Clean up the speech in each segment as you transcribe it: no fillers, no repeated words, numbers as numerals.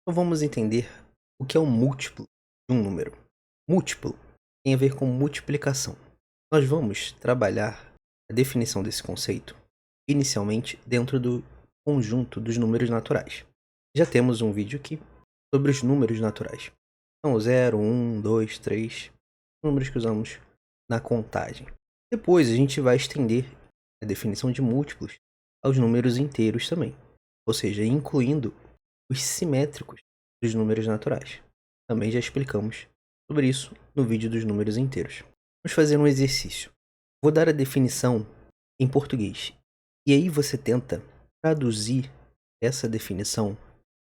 Então vamos entender o que é um múltiplo de um número. Múltiplo tem a ver com multiplicação. Nós vamos trabalhar a definição desse conceito inicialmente dentro do conjunto dos números naturais. Já temos um vídeo aqui sobre os números naturais. São 0, 1, 2, 3, números que usamos na contagem. Depois a gente vai estender a definição de múltiplos aos números inteiros também, ou seja, incluindo os simétricos dos números naturais. Também já explicamos sobre isso no vídeo dos números inteiros. Vamos fazer um exercício. Vou dar a definição em português. E aí você tenta traduzir essa definição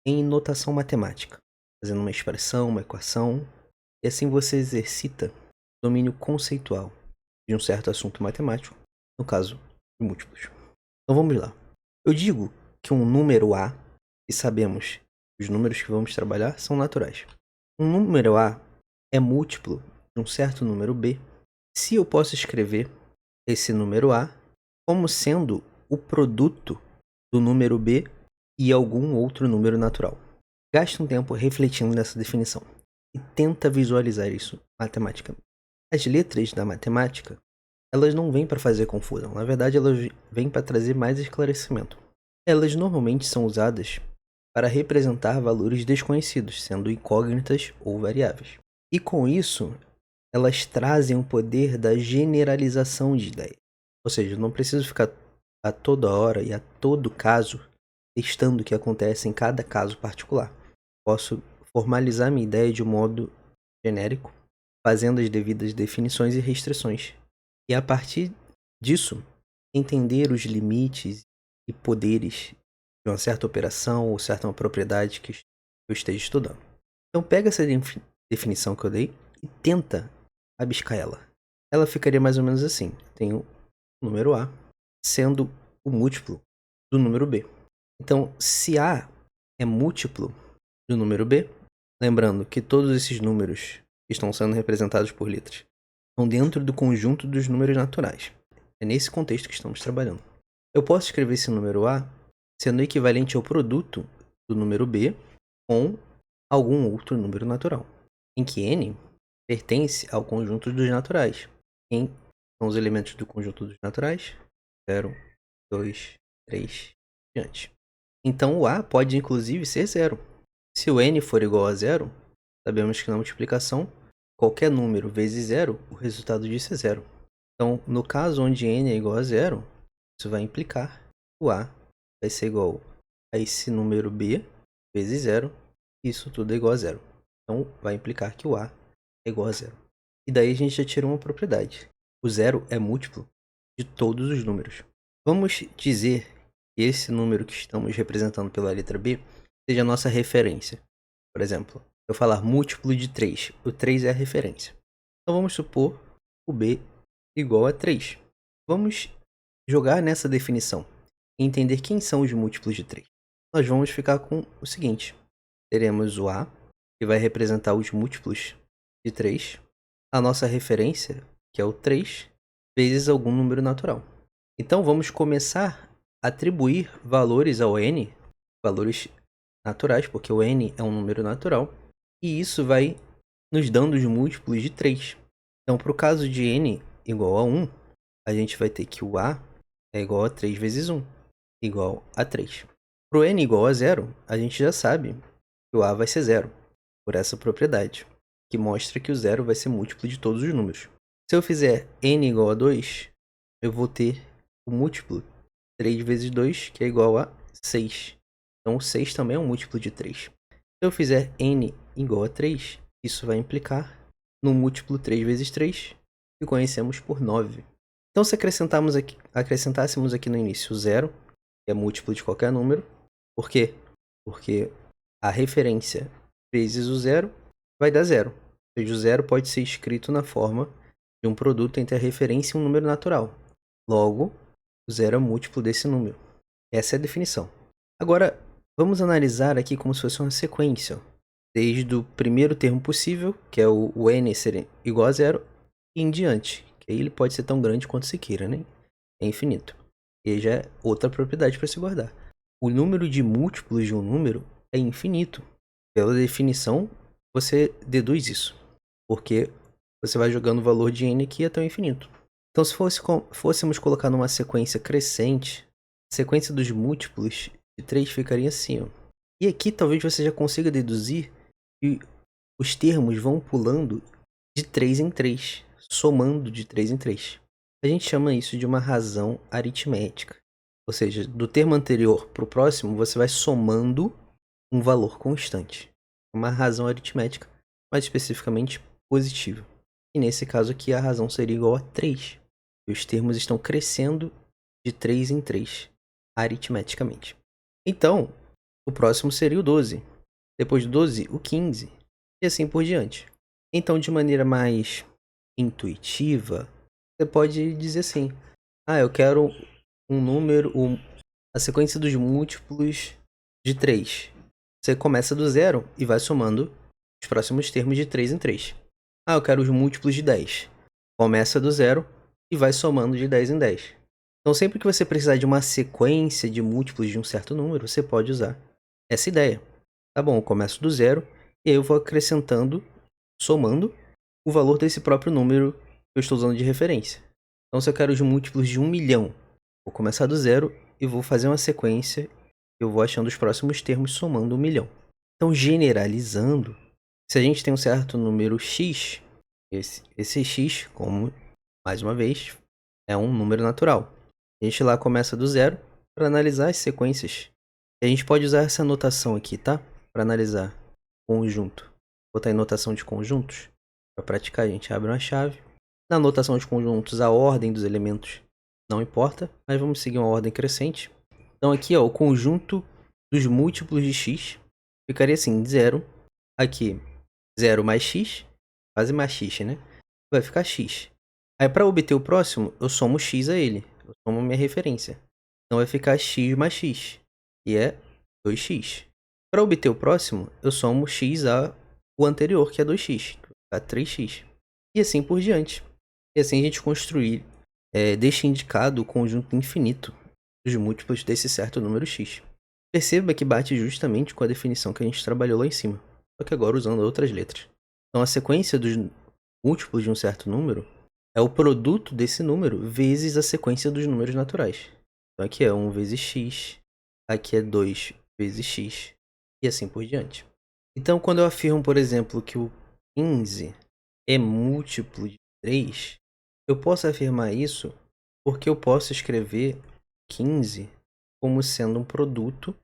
em notação matemática, fazendo uma expressão, uma equação, e assim você exercita o domínio conceitual de um certo assunto matemático, no caso de múltiplos. Então vamos lá. Eu digo que um número A, e sabemos que os números que vamos trabalhar são naturais. Um número A é múltiplo de um certo número B, se eu posso escrever esse número A como sendo o produto do número B e algum outro número natural. Gaste um tempo refletindo nessa definição e tenta visualizar isso matematicamente. As letras da matemática, elas não vêm para fazer confusão. Na verdade, elas vêm para trazer mais esclarecimento. Elas normalmente são usadas para representar valores desconhecidos, sendo incógnitas ou variáveis. E com isso, elas trazem o poder da generalização de ideias. Ou seja, eu não preciso ficar a toda hora e a todo caso testando o que acontece em cada caso particular. Posso formalizar minha ideia de um modo genérico, fazendo as devidas definições e restrições. E a partir disso, entender os limites e poderes de uma certa operação ou certa propriedade que eu esteja estudando. Então pega essa definição que eu dei e tenta abiscar ela. Ela ficaria mais ou menos assim. Tenho o número A sendo o múltiplo do número B. Então, se A é múltiplo do número B, lembrando que todos esses números que estão sendo representados por letras estão dentro do conjunto dos números naturais. É nesse contexto que estamos trabalhando. Eu posso escrever esse número A sendo equivalente ao produto do número B com algum outro número natural, em que N pertence ao conjunto dos naturais. Quem são os elementos do conjunto dos naturais? 0, 2, 3, diante. Então o A pode inclusive ser 0. Se o N for igual a 0, sabemos que na multiplicação, qualquer número vezes 0, o resultado disso é 0. Então, no caso onde N é igual a 0, isso vai implicar que o A vai ser igual a esse número B vezes 0, e isso tudo é igual a 0. Então, vai implicar que o A é igual a 0. E daí a gente já tira uma propriedade. O 0 é múltiplo de todos os números. Vamos dizer que esse número que estamos representando pela letra B seja a nossa referência. Por exemplo, eu falar múltiplo de 3, o 3 é a referência. Então vamos supor o B igual a 3. Vamos jogar nessa definição e entender quem são os múltiplos de 3. Nós vamos ficar com o seguinte. Teremos o A, que vai representar os múltiplos de 3. A nossa referência, que é o 3, vezes algum número natural. Então vamos começar a atribuir valores ao N, valores naturais, porque o N é um número natural, e isso vai nos dando os múltiplos de 3. Então, para o caso de N igual a 1, a gente vai ter que o A é igual a 3 vezes 1, igual a 3. Para o N igual a 0, a gente já sabe que o A vai ser 0, por essa propriedade, que mostra que o 0 vai ser múltiplo de todos os números. Se eu fizer N igual a 2, eu vou ter o múltiplo 3 vezes 2, que é igual a 6. Então, o 6 também é um múltiplo de 3. Se eu fizer N igual a 3, isso vai implicar no múltiplo 3 vezes 3, que conhecemos por 9. Então, se acrescentássemos aqui no início o 0, que é múltiplo de qualquer número. Por quê? Porque a referência vezes o 0 vai dar 0. Ou seja, o 0 pode ser escrito na forma de um produto entre a referência e um número natural. Logo, o 0 é múltiplo desse número. Essa é a definição. Agora, vamos analisar aqui como se fosse uma sequência. Desde o primeiro termo possível, que é o N ser igual a 0, e em diante. Que aí ele pode ser tão grande quanto se queira, né? É infinito. E já é outra propriedade para se guardar. O número de múltiplos de um número é infinito. Pela definição, você deduz isso, porque você vai jogando o valor de n aqui até o infinito. Então, se fôssemos colocar numa sequência crescente, a sequência dos múltiplos de 3 ficaria assim, ó. E aqui talvez você já consiga deduzir que os termos vão pulando de 3 em 3, somando de 3 em 3. A gente chama isso de uma razão aritmética. Ou seja, do termo anterior para o próximo, você vai somando um valor constante. Uma razão aritmética, mais especificamente positiva. E nesse caso aqui, a razão seria igual a 3. E os termos estão crescendo de 3 em 3, aritmeticamente. Então, o próximo seria o 12. Depois do 12, o 15. E assim por diante. Então, de maneira mais intuitiva, você pode dizer assim: eu quero um número, a sequência dos múltiplos de 3. Você começa do zero e vai somando os próximos termos de 3 em 3. Eu quero os múltiplos de 10. Começa do zero e vai somando de 10 em 10. Então, sempre que você precisar de uma sequência de múltiplos de um certo número, você pode usar essa ideia. Tá bom, eu começo do zero e aí eu vou acrescentando, somando o valor desse próprio número que eu estou usando de referência. Então, se eu quero os múltiplos de 1 milhão, vou começar do zero e vou fazer uma sequência. Eu vou achando os próximos termos somando 1 milhão. Então, generalizando, se a gente tem um certo número x, esse x, como mais uma vez, é um número natural. A gente lá começa do zero para analisar as sequências. E a gente pode usar essa notação aqui, tá? Para analisar conjunto. Vou botar em notação de conjuntos. Para praticar, a gente abre uma chave. Na notação de conjuntos, a ordem dos elementos não importa, mas vamos seguir uma ordem crescente. Então aqui, ó, o conjunto dos múltiplos de x ficaria assim, 0. Aqui, 0 mais x, quase mais x, né? Vai ficar x. Aí para obter o próximo, eu somo x a ele. Eu somo minha referência. Então vai ficar x mais x, que é 2x. Para obter o próximo, eu somo x a o anterior, que é 2x, que vai ficar 3x. E assim por diante. E assim a gente construir, deixa indicado o conjunto infinito dos múltiplos desse certo número x. Perceba que bate justamente com a definição que a gente trabalhou lá em cima, só que agora usando outras letras. Então a sequência dos múltiplos de um certo número é o produto desse número vezes a sequência dos números naturais. Então aqui é 1 vezes x, aqui é 2 vezes x, e assim por diante. Então quando eu afirmo, por exemplo, que o 15 é múltiplo de 3, eu posso afirmar isso porque eu posso escrever 15 como sendo um produto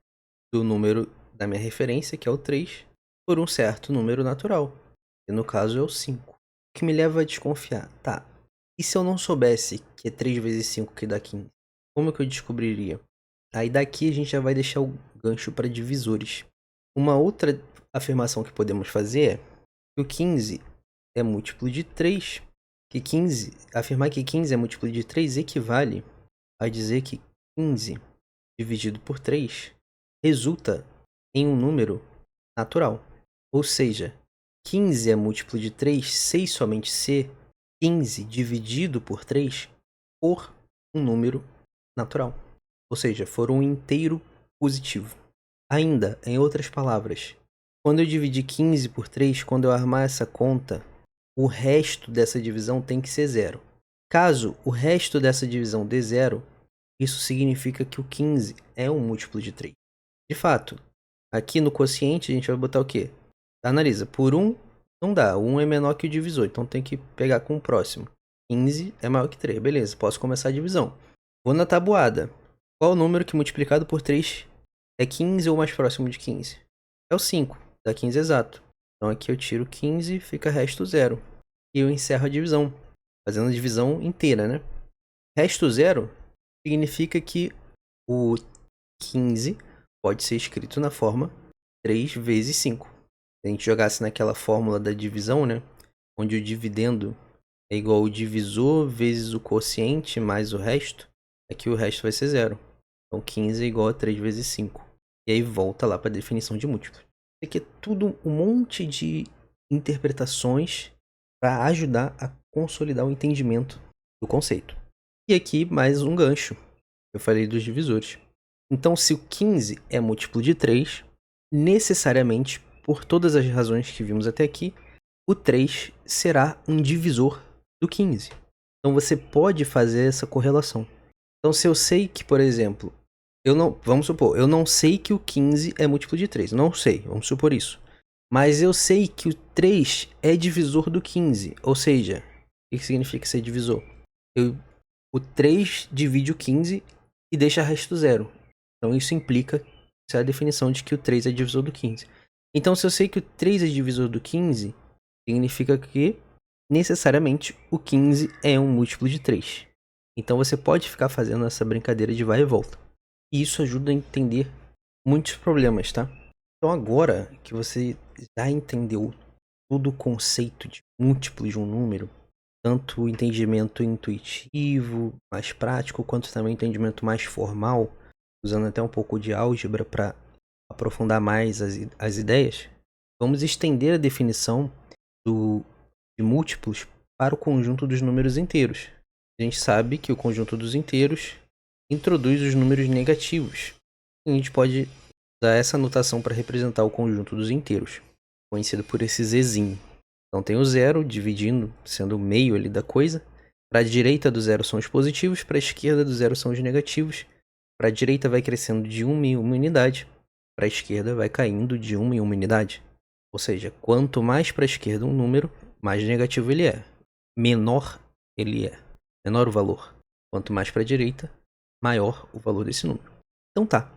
do número da minha referência, que é o 3, por um certo número natural, que no caso é o 5. O que me leva a desconfiar, tá, e se eu não soubesse que é 3 vezes 5 que dá 15? Como que eu descobriria? Aí daqui a gente já vai deixar o gancho para divisores. Uma outra afirmação que podemos fazer é que o 15 é múltiplo de 3, afirmar que 15 é múltiplo de 3 equivale a dizer que 15 dividido por 3 resulta em um número natural. Ou seja, 15 é múltiplo de 3 se e somente se 15 dividido por 3 for um número natural. Ou seja, for um inteiro positivo. Ainda, em outras palavras, quando eu dividir 15 por 3, quando eu armar essa conta, o resto dessa divisão tem que ser zero. Caso o resto dessa divisão dê zero, isso significa que o 15 é um múltiplo de 3. De fato, aqui no quociente a gente vai botar o quê? Analisa, por 1 não dá, o 1 é menor que o divisor, então tem que pegar com o próximo. 15 é maior que 3, beleza, posso começar a divisão. Vou na tabuada. Qual o número que multiplicado por 3 é 15 ou mais próximo de 15? É o 5, dá 15 exato. Então aqui eu tiro 15, fica resto 0. E eu encerro a divisão, fazendo a divisão inteira, né? Resto 0 significa que o 15 pode ser escrito na forma 3 vezes 5. Se a gente jogasse naquela fórmula da divisão, né? Onde o dividendo é igual ao divisor vezes o quociente mais o resto, aqui o resto vai ser 0. Então 15 é igual a 3 vezes 5. E aí volta lá para a definição de múltiplo. Isso aqui é tudo um monte de interpretações para ajudar a consolidar o entendimento do conceito. E aqui mais um gancho. Eu falei dos divisores. Então, se o 15 é múltiplo de 3, necessariamente por todas as razões que vimos até aqui, o 3 será um divisor do 15. Então você pode fazer essa correlação. Então se eu sei que, por exemplo, vamos supor, eu não sei que o 15 é múltiplo de 3. Não sei, vamos supor isso. Mas eu sei que o 3 é divisor do 15. Ou seja, o que significa ser divisor? O 3 divide o 15 e deixa resto 0. Então isso implica, essa é a definição de que o 3 é divisor do 15. Então se eu sei que o 3 é divisor do 15, significa que necessariamente o 15 é um múltiplo de 3. Então você pode ficar fazendo essa brincadeira de vai e volta. E isso ajuda a entender muitos problemas, tá? Então agora que você já entendeu todo o conceito de múltiplos de um número, tanto o entendimento intuitivo, mais prático, quanto também o entendimento mais formal, usando até um pouco de álgebra para aprofundar mais as ideias, vamos estender a definição de múltiplos para o conjunto dos números inteiros. A gente sabe que o conjunto dos inteiros introduz os números negativos. E a gente pode usar essa notação para representar o conjunto dos inteiros, conhecido por esse Zzinho. Então tem o zero dividindo, sendo o meio ali da coisa. Para a direita do zero são os positivos, para a esquerda do zero são os negativos. Para a direita vai crescendo de 1 em 1 unidade, para a esquerda vai caindo de 1 em 1 unidade. Ou seja, quanto mais para a esquerda um número, mais negativo ele é. Menor ele é. Menor o valor. Quanto mais para a direita, maior o valor desse número. Então tá.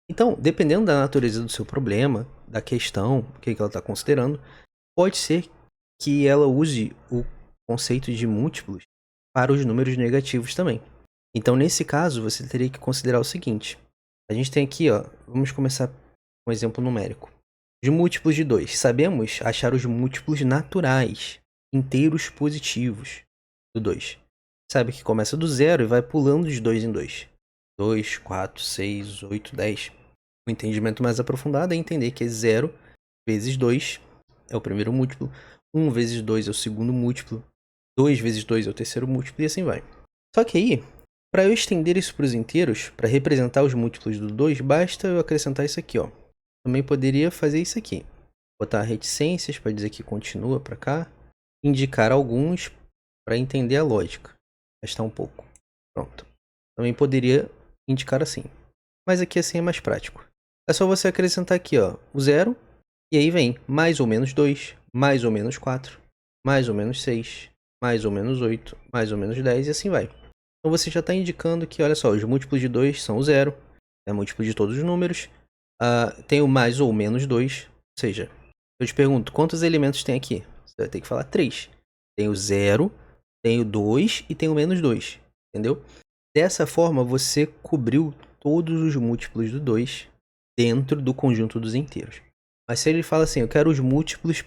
Então, dependendo da natureza do seu problema, da questão, o que ela está considerando, pode ser que ela use o conceito de múltiplos para os números negativos também. Então, nesse caso, você teria que considerar o seguinte. A gente tem aqui, ó, vamos começar com um exemplo numérico. Os múltiplos de 2. Sabemos achar os múltiplos naturais, inteiros positivos do 2. Sabe que começa do 0 e vai pulando de 2 em 2. 2, 4, 6, 8, 10. O entendimento mais aprofundado é entender que 0 vezes 2 é o primeiro múltiplo, 1 vezes 2 é o segundo múltiplo, 2 vezes 2 é o terceiro múltiplo e assim vai. Só que aí, para eu estender isso para os inteiros, para representar os múltiplos do 2, basta eu acrescentar isso aqui, ó. Também poderia fazer isso aqui. Botar reticências para dizer que continua para cá, indicar alguns para entender a lógica. Gastar um pouco. Pronto. Também poderia indicar assim. Mas aqui assim é mais prático. É só você acrescentar aqui, ó, o 0. E aí vem mais ou menos 2, mais ou menos 4, mais ou menos 6, mais ou menos 8, mais ou menos 10 e assim vai. Então você já está indicando que, olha só, os múltiplos de 2 são o 0. É múltiplo de todos os números. Tem o mais ou menos 2. Ou seja, eu te pergunto, quantos elementos tem aqui? Você vai ter que falar 3. Tem o 0, tem o 2 e tem o menos 2. Entendeu? Dessa forma, você cobriu todos os múltiplos do 2 dentro do conjunto dos inteiros. Mas se ele fala assim, eu quero os múltiplos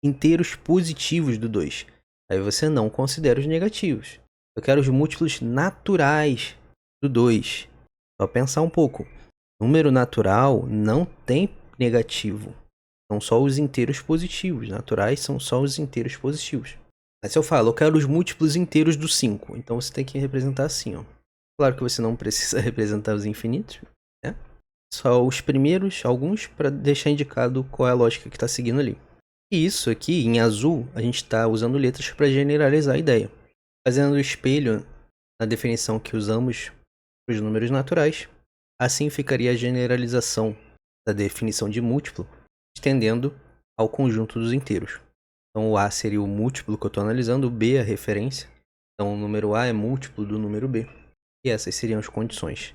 inteiros positivos do 2, aí você não considera os negativos. Eu quero os múltiplos naturais do 2. Só pensar um pouco. Número natural não tem negativo. São só os inteiros positivos. Naturais são só os inteiros positivos. Mas se eu falo, eu quero os múltiplos inteiros do 5. Então você tem que representar assim, ó. Claro que você não precisa representar os infinitos, né? Só os primeiros, alguns, para deixar indicado qual é a lógica que está seguindo ali. E isso aqui, em azul, a gente está usando letras para generalizar a ideia. Fazendo o espelho na definição que usamos para os números naturais, assim ficaria a generalização da definição de múltiplo, estendendo ao conjunto dos inteiros. Então o A seria o múltiplo que eu estou analisando, o B é a referência. Então o número A é múltiplo do número B. E essas seriam as condições